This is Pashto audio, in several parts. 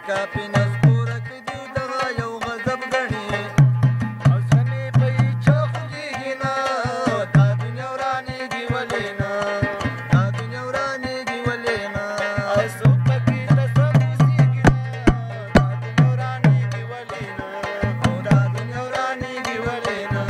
کافي نسکوره کې دي دغه یو غضب ګڼي او زمې په یې چا خوږېږي نه دا دنیا ورانېږي ولې نه دا دنیا ورانېږي ولې نه او څوک پکې له سم اوسېږي نه دا دنیا ورانېږي ولې نه او دا دنیا ورانېږي ولې نه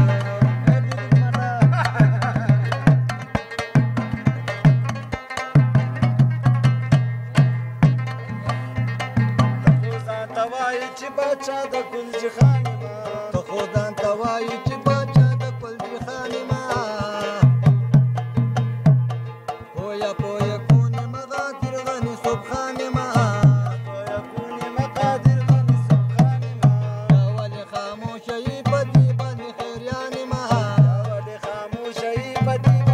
چې باچا د کلجي خان ما ته خو ځان ته وایي چې باچا د کلجي خان ما پویه پویه کونې مغادر غني سبحان ما پویه کونې مغادر غني سبحان ما دا ولې خاموشه یې په دې باندې خیریان ما دا ولې خاموشه یې په دې